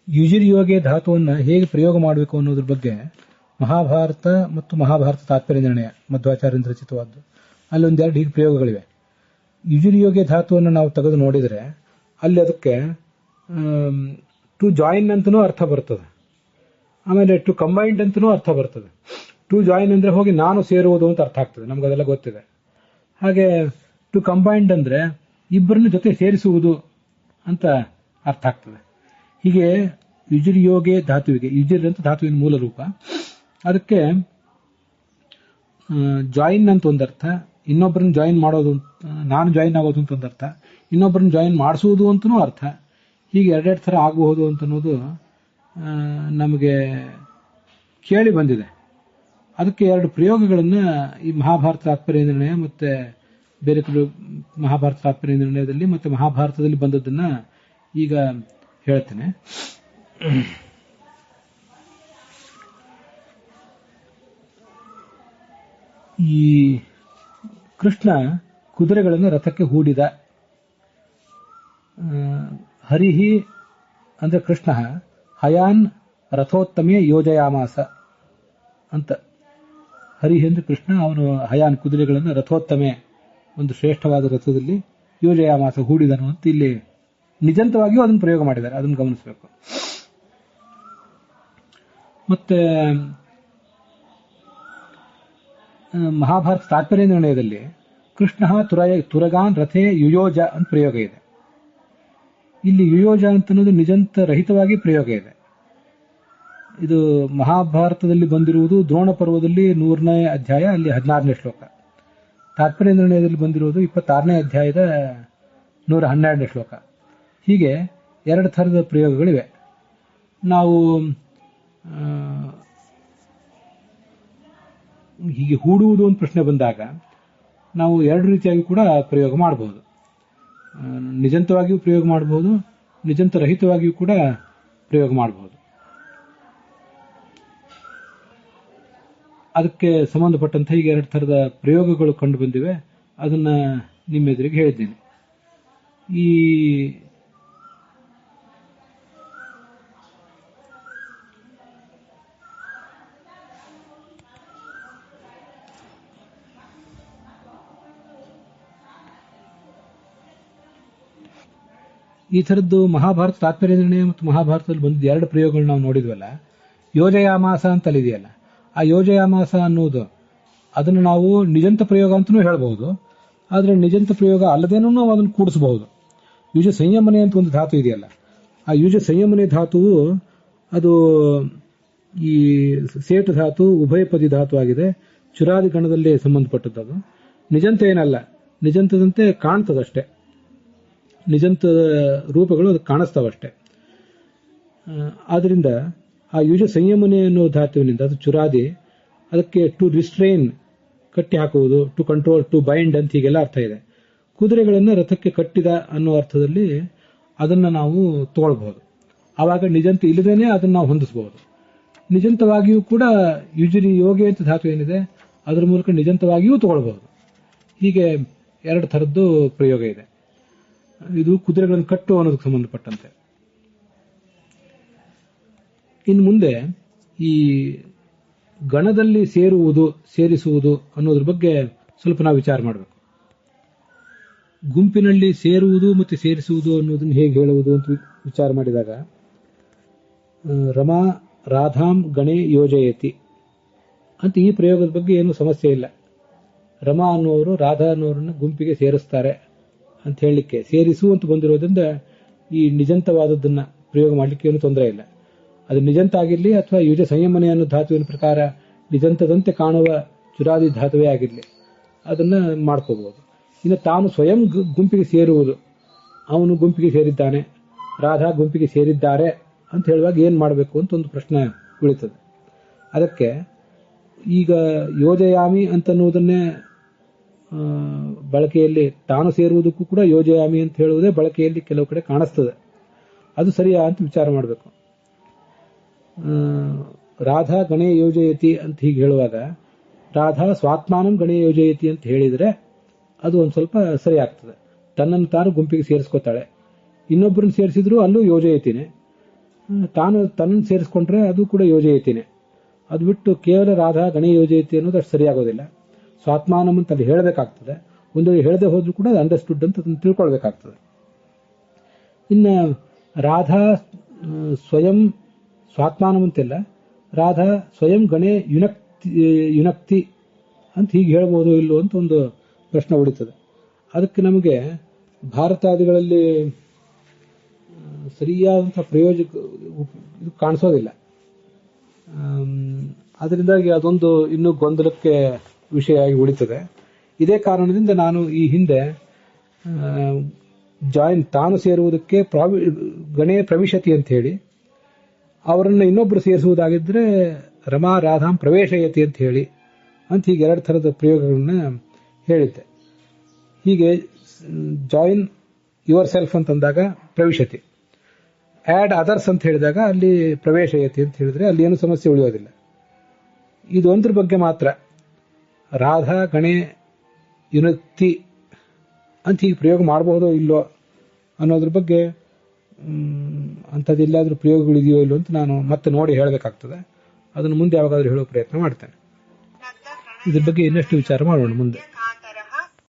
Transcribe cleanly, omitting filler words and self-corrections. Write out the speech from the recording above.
ಯುಜಿರ್ಯೋಗೆ ಧಾತುವನ್ನು ಹೇಗೆ ಪ್ರಯೋಗ ಮಾಡಬೇಕು ಅನ್ನೋದ್ರ ಬಗ್ಗೆ ಮಹಾಭಾರತ ಮತ್ತು ಮಹಾಭಾರತ ತಾತ್ಪರ್ಯ ನಿರ್ಣಯ ಮಧ್ವಾಚಾರ್ಯರಿಂದ ರಚಿತವಾದ್ದು ಅಲ್ಲಿ ಒಂದೆರಡು ಹೀಗೆ ಪ್ರಯೋಗಗಳಿವೆ. ಯುಜಿರ್ಯೋಗೆ ಧಾತುವನ್ನು ನಾವು ತೆಗೆದು ನೋಡಿದರೆ ಅಲ್ಲಿ ಅದಕ್ಕೆ ಟು ಜಾಯಿನ್ ಅಂತನೂ ಅರ್ಥ ಬರ್ತದೆ, ಆಮೇಲೆ ಟು ಕಂಬೈನ್ಡ್ ಅಂತನೂ ಅರ್ಥ ಬರ್ತದೆ. ಟು ಜಾಯಿನ್ ಅಂದ್ರೆ ಹೋಗಿ ನಾನು ಸೇರುವುದು ಅಂತ ಅರ್ಥ ಆಗ್ತದೆ, ನಮ್ಗೆ ಅದೆಲ್ಲ ಗೊತ್ತಿದೆ. ಹಾಗೆ ಟು ಕಂಬೈನ್ಡ್ ಅಂದ್ರೆ ಇಬ್ಬರನ್ನ ಜೊತೆ ಸೇರಿಸುವುದು ಅಂತ ಅರ್ಥ ಆಗ್ತದೆ. ಹೀಗೆ ಯುಜಿರ್ಯೋಗೆ ಧಾತುವಿಗೆ, ಯುಜಿರ್ ಅಂತ ಧಾತುವಿನ ಮೂಲ ರೂಪ, ಅದಕ್ಕೆ ಜಾಯಿನ್ ಅಂತ ಒಂದರ್ಥ, ಇನ್ನೊಬ್ಬರನ್ನ ಜಾಯಿನ್ ಮಾಡೋದು, ನಾನು ಜಾಯಿನ್ ಆಗೋದು ಅಂತ ಒಂದರ್ಥ, ಇನ್ನೊಬ್ಬರನ್ನ ಜಾಯಿನ್ ಮಾಡಿಸುವುದು ಅಂತನೂ ಅರ್ಥ. ಹೀಗೆ ಎರಡೆರಡು ಥರ ಆಗಬಹುದು ಅಂತ ಅನ್ನೋದು ನಮಗೆ ಕೇಳಿ ಬಂದಿದೆ. ಅದಕ್ಕೆ ಎರಡು ಪ್ರಯೋಗಗಳನ್ನು ಈ ಮಹಾಭಾರತ ತಾತ್ಪರ್ಯ ನಿರ್ಣಯ ಮತ್ತೆ ಬೇರೆ ಕೆಲವು ಮಹಾಭಾರತ ತಾತ್ಪರ್ಯ ನಿರ್ಣಯದಲ್ಲಿ ಮತ್ತೆ ಮಹಾಭಾರತದಲ್ಲಿ ಬಂದದ್ದನ್ನ ಈಗ ಹೇಳ್ತೇನೆ. ಈ ಕೃಷ್ಣ ಕುದುರೆಗಳನ್ನು ರಥಕ್ಕೆ ಹೂಡಿದ. ಹರಿಹಿ ಅಂದ್ರೆ ಕೃಷ್ಣ ಹಯಾನ್ ರಥೋತ್ತಮೇ ಯೋಜಯಾಮಾಸ ಅಂತ. ಹರಿಹಿ ಅಂದ್ರೆ ಕೃಷ್ಣ, ಅವನು ಹಯಾನ್ ಕುದುರೆಗಳನ್ನು ರಥೋತ್ತಮೆ ಒಂದು ಶ್ರೇಷ್ಠವಾದ ರಥದಲ್ಲಿ ಯೋಜಯಾಮಾಸ ಹೂಡಿದನು ಅಂತ ಇಲ್ಲಿ ನಿಜಂತವಾಗಿಯೂ ಅದನ್ನು ಪ್ರಯೋಗ ಮಾಡಿದ್ದಾರೆ, ಅದನ್ನು ಗಮನಿಸಬೇಕು. ಮತ್ತೆ ಮಹಾಭಾರತ ತಾತ್ಪರ್ಯ ನಿರ್ಣಯದಲ್ಲಿ ಕೃಷ್ಣ ತುರಗಾನ್ ರಥೇ ಯುಯೋಜ ಅಂತ ಪ್ರಯೋಗ ಇದೆ. ಇಲ್ಲಿ ಯುಯೋಜ ಅಂತ ಅನ್ನೋದು ನಿಜಂತ ರಹಿತವಾಗಿ ಪ್ರಯೋಗ ಇದೆ. ಇದು ಮಹಾಭಾರತದಲ್ಲಿ ಬಂದಿರುವುದು ದ್ರೋಣ ಪರ್ವದಲ್ಲಿ 100ನೇ ಅಧ್ಯಾಯ, ಅಲ್ಲಿ 16ನೇ ಶ್ಲೋಕ. ತಾತ್ಪರ್ಯ ನಿರ್ಣಯದಲ್ಲಿ ಬಂದಿರುವುದು 26ನೇ ಅಧ್ಯಾಯದ 112ನೇ ಶ್ಲೋಕ. ಹೀಗೆ ಎರಡು ಥರದ ಪ್ರಯೋಗಗಳಿವೆ. ನಾವು ಹೀಗೆ ಹೂಡುವುದು ಒಂದು ಪ್ರಶ್ನೆ ಬಂದಾಗ ನಾವು ಎರಡು ರೀತಿಯಾಗಿ ಕೂಡ ಪ್ರಯೋಗ ಮಾಡಬಹುದು. ನಿಜಂತವಾಗಿಯೂ ಪ್ರಯೋಗ ಮಾಡಬಹುದು, ನಿಜಂತ ರಹಿತವಾಗಿಯೂ ಕೂಡ ಪ್ರಯೋಗ ಮಾಡಬಹುದು. ಅದಕ್ಕೆ ಸಂಬಂಧಪಟ್ಟಂತೆ ಈಗ ಎರಡು ಥರದ ಪ್ರಯೋಗಗಳು ಕಂಡು ಬಂದಿವೆ, ಅದನ್ನ ನಿಮ್ಮೆದುರಿಗೆ ಹೇಳಿದ್ದೇನೆ. ಈ ಥರದ್ದು ಮಹಾಭಾರತ ತಾತ್ಪರ್ಯ ನಿರ್ಣಯ ಮತ್ತು ಮಹಾಭಾರತದಲ್ಲಿ ಬಂದಿದ್ದ ಎರಡು ಪ್ರಯೋಗಗಳು ನಾವು ನೋಡಿದ್ವಲ್ಲ, ಯೋಜಯಾಮಾಸ ಅಂತಲ್ಲಿದೆಯಲ್ಲ, ಆ ಯೋಜಯಾಮಾಸ ಅನ್ನೋದು ಅದನ್ನು ನಾವು ನಿಜಂತ ಪ್ರಯೋಗ ಅಂತಲೂ ಹೇಳಬಹುದು. ಆದರೆ ನಿಜಂತ ಪ್ರಯೋಗ ಅಲ್ಲದೇನೂ ನಾವು ಅದನ್ನು ಕೂಡಿಸಬಹುದು. ಯುಜ ಸಂಯಮನೆ ಅಂತ ಒಂದು ಧಾತು ಇದೆಯಲ್ಲ, ಆ ಯುಜ ಸಂಯಮನೆ ಧಾತುವು ಅದು ಈ ಸೇಟು ಧಾತು, ಉಭಯಪದಿ ಧಾತು ಆಗಿದೆ, ಚುರಾದಿ ಗಣದಲ್ಲಿ ಸಂಬಂಧಪಟ್ಟದ್ದು. ನಿಜಂತ ಏನಲ್ಲ, ನಿಜಂತದಂತೆ ಕಾಣ್ತದಷ್ಟೇ, ನಿಜಂತ ರೂಪಗಳು ಅದಕ್ಕೆ ಕಾಣಿಸ್ತಾವಷ್ಟೇ. ಆದ್ರಿಂದ ಆ ಯುಜ ಸಂಯಮನೆ ಅನ್ನೋ ಧಾತುವಿನಿಂದ, ಅದು ಚುರಾದಿ, ಅದಕ್ಕೆ ಟು ರಿಸ್ಟ್ರೈನ್ ಕಟ್ಟಿ ಹಾಕುವುದು, ಟು ಕಂಟ್ರೋಲ್, ಟು ಬೈಂಡ್ ಅಂತ ಹೀಗೆಲ್ಲ ಅರ್ಥ ಇದೆ. ಕುದುರೆಗಳನ್ನು ರಥಕ್ಕೆ ಕಟ್ಟಿದ ಅನ್ನೋ ಅರ್ಥದಲ್ಲಿ ಅದನ್ನು ನಾವು ತಗೊಳ್ಬಹುದು. ಆವಾಗ ನಿಜಂತ ಇಲ್ಲದೇನೆ ಅದನ್ನು ನಾವು ಹೊಂದಿಸಬಹುದು. ನಿಜಂತವಾಗಿಯೂ ಕೂಡ ಯುಜರಿ ಯೋಗಿ ಅಂತ ಧಾತು ಏನಿದೆ ಅದರ ಮೂಲಕ ನಿಜಂತವಾಗಿಯೂ ತಗೊಳ್ಬಹುದು. ಹೀಗೆ ಎರಡು ಥರದ್ದು ಪ್ರಯೋಗ ಇದೆ. ಇದು ಕುದುರೆಗಳನ್ನು ಕಟ್ಟು ಅನ್ನೋದಕ್ಕೆ ಸಂಬಂಧಪಟ್ಟಂತೆ. ಇನ್ನು ಮುಂದೆ ಈ ಗಣದಲ್ಲಿ ಸೇರುವುದು, ಸೇರಿಸುವುದು ಅನ್ನೋದ್ರ ಬಗ್ಗೆ ಸ್ವಲ್ಪ ನಾವು ವಿಚಾರ ಮಾಡಬೇಕು. ಗುಂಪಿನಲ್ಲಿ ಸೇರುವುದು ಮತ್ತು ಸೇರಿಸುವುದು ಅನ್ನೋದನ್ನು ಹೇಗೆ ಹೇಳುವುದು ಅಂತ ವಿಚಾರ ಮಾಡಿದಾಗ, ರಮಾ ರಾಧಾಂ ಗಣೇ ಯೋಜಯತಿ ಅಂತ ಈ ಪ್ರಯೋಗದ ಬಗ್ಗೆ ಏನೂ ಸಮಸ್ಯೆ ಇಲ್ಲ. ರಮಾ ಅನ್ನೋರು ರಾಧಾ ಅನ್ನೋರನ್ನ ಗುಂಪಿಗೆ ಸೇರಿಸ್ತಾರೆ ಅಂತ ಹೇಳಲಿಕ್ಕೆ ಸೇರಿಸು ಅಂತ ಬಂದಿರೋದ್ರಿಂದ ಈ ನಿಜಂತವಾದದ್ದನ್ನ ಪ್ರಯೋಗ ಮಾಡಲಿಕ್ಕೆ ಏನು ತೊಂದರೆ ಇಲ್ಲ. ಅದು ನಿಜಂತ ಆಗಿರಲಿ ಅಥವಾ ಯುಜ ಸಂಯಮನೆ ಅನ್ನೋ ಧಾತುವಿನ ಪ್ರಕಾರ ನಿಜಂತದಂತೆ ಕಾಣುವ ಚುರಾದಿ ಧಾತುವೇ ಆಗಿರಲಿ, ಅದನ್ನ ಮಾಡ್ಕೋಬಹುದು. ಇನ್ನು ತಾನು ಸ್ವಯಂ ಗುಂಪಿಗೆ ಸೇರುವುದು, ಅವನು ಗುಂಪಿಗೆ ಸೇರಿದ್ದಾನೆ, ರಾಧಾ ಗುಂಪಿಗೆ ಸೇರಿದ್ದಾರೆ ಅಂತ ಹೇಳುವಾಗ ಏನ್ ಮಾಡಬೇಕು ಅಂತ ಒಂದು ಪ್ರಶ್ನೆ ಉಳಿತದೆ. ಅದಕ್ಕೆ ಈಗ ಯೋಜಯಾಮಿ ಅಂತನ್ನುವುದನ್ನೇ ಬಳಕೆಯಲ್ಲಿ, ತಾನು ಸೇರುವುದಕ್ಕೂ ಕೂಡ ಯೋಜಯಾಮಿ ಅಂತ ಹೇಳುವುದೇ ಬಳಕೆಯಲ್ಲಿ ಕೆಲವು ಕಡೆ ಕಾಣಿಸ್ತದೆ. ಅದು ಸರಿಯಾ ಅಂತ ವಿಚಾರ ಮಾಡಬೇಕು. ರಾಧಾ ಗಣೇ ಯೋಜಯತಿ ಅಂತ ಹೀಗೆ ಹೇಳುವಾಗ ರಾಧಾ ಸ್ವಾತ್ಮಾನಂ ಗಣೇ ಯೋಜಯತಿ ಅಂತ ಹೇಳಿದರೆ ಅದು ಒಂದು ಸ್ವಲ್ಪ ಸರಿ ಆಗ್ತದೆ. ತನ್ನನ್ನು ತಾನು ಗುಂಪಿಗೆ ಸೇರಿಸ್ಕೋತಾಳೆ. ಇನ್ನೊಬ್ಬರನ್ನು ಸೇರಿಸಿದ್ರು ಅಲ್ಲೂ ಯೋಜಯತಿನೇ. ತಾನು ತನ್ನನ್ನು ಸೇರಿಸ್ಕೊಂಡ್ರೆ ಅದು ಕೂಡ ಯೋಜಯತಿನೇ. ಅದು ಬಿಟ್ಟು ಕೇವಲ ರಾಧಾ ಗಣೇ ಯೋಜಯತಿ ಅನ್ನೋದು ಅಷ್ಟು ಸರಿಯಾಗೋದಿಲ್ಲ. ಸ್ವಾತ್ಮಾನಂ ಅಂತ ಅಲ್ಲಿ ಹೇಳಬೇಕಾಗ್ತದೆ. ಒಂದು ವೇಳೆ ಹೇಳದೆ ಹೋದ್ರೂ ಕೂಡ ಅದು ಅಂಡರ್ಸ್ಟುಡ್ ಅಂತ ಅದನ್ನು ತಿಳ್ಕೊಳ್ಬೇಕಾಗ್ತದೆ. ಇನ್ನು ರಾಧಾ ಸ್ವಯಂ ಸ್ವಾತ್ಮಾನಂ ಅಂತಿಲ್ಲ, ರಾಧಾ ಸ್ವಯಂ ಗಣೇ ಯುನಕ್ತಿ ಅಂತ ಹೀಗೆ ಹೇಳ್ಬೋದು ಇಲ್ಲೋ ಅಂತ ಒಂದು ಪ್ರಶ್ನೆ ಉಳಿತದೆ. ಅದಕ್ಕೆ ನಮಗೆ ಭಾರತಾದಿಗಳಲ್ಲಿ ಸರಿಯಾದಂತಹ ಪ್ರಯೋಜಕ ಇದು ಕಾಣಿಸೋದಿಲ್ಲ. ಅದರಿಂದಾಗಿ ಅದೊಂದು ಇನ್ನೂ ಗೊಂದಲಕ್ಕೆ ವಿಷಯ ಆಗಿ ಉಳಿತದೆ. ಇದೇ ಕಾರಣದಿಂದ ನಾನು ಈ ಹಿಂದೆ ತಾನು ಸೇರುವುದಕ್ಕೆ ಗಣೇ ಪ್ರವಿಶತಿ ಅಂತ ಹೇಳಿ, ಅವರನ್ನು ಇನ್ನೊಬ್ಬರು ಸೇರಿಸುವುದಾಗಿದ್ರೆ ರಮಾ ರಾಧಾಂ ಪ್ರವೇಶಯತಿ ಅಂತ ಹೇಳಿ ಅಂತ ಹೀಗೆ 2 ಥರದ ಪ್ರಯೋಗಗಳನ್ನ ಹೇಳಿದ್ದೆ. ಹೀಗೆ ಜಾಯಿನ್ ಯುವರ್ ಸೆಲ್ಫ್ ಅಂತಂದಾಗ ಪ್ರವಿಶತಿ, ಆಡ್ ಅದರ್ಸ್ ಅಂತ ಹೇಳಿದಾಗ ಅಲ್ಲಿ ಪ್ರವೇಶಯತಿ ಅಂತ ಹೇಳಿದ್ರೆ ಅಲ್ಲಿ ಏನು ಸಮಸ್ಯೆ ಉಳಿಯೋದಿಲ್ಲ. ಇದು ಒಂದ್ರ ಬಗ್ಗೆ ಮಾತ್ರ ರಾಧಾ ಗಣೇ ಯುನಕ್ತಿ ಅಂತ ಹೀಗೆ ಪ್ರಯೋಗ ಮಾಡಬಹುದೋ ಇಲ್ಲೋ ಅನ್ನೋದ್ರ ಬಗ್ಗೆ ಅಂಥದ್ದೆಲ್ಲಾದ್ರೂ ಪ್ರಯೋಗಗಳಿದೆಯೋ ಇಲ್ಲೋ ಅಂತ ನಾನು ಮತ್ತೆ ನೋಡಿ ಹೇಳಬೇಕಾಗ್ತದೆ. ಅದನ್ನು ಮುಂದೆ ಯಾವಾಗಾದ್ರೂ ಹೇಳೋ ಪ್ರಯತ್ನ ಮಾಡ್ತೇನೆ. ಇದ್ರ ಬಗ್ಗೆ ಇನ್ನಷ್ಟು ವಿಚಾರ ಮಾಡೋಣ ಮುಂದೆ.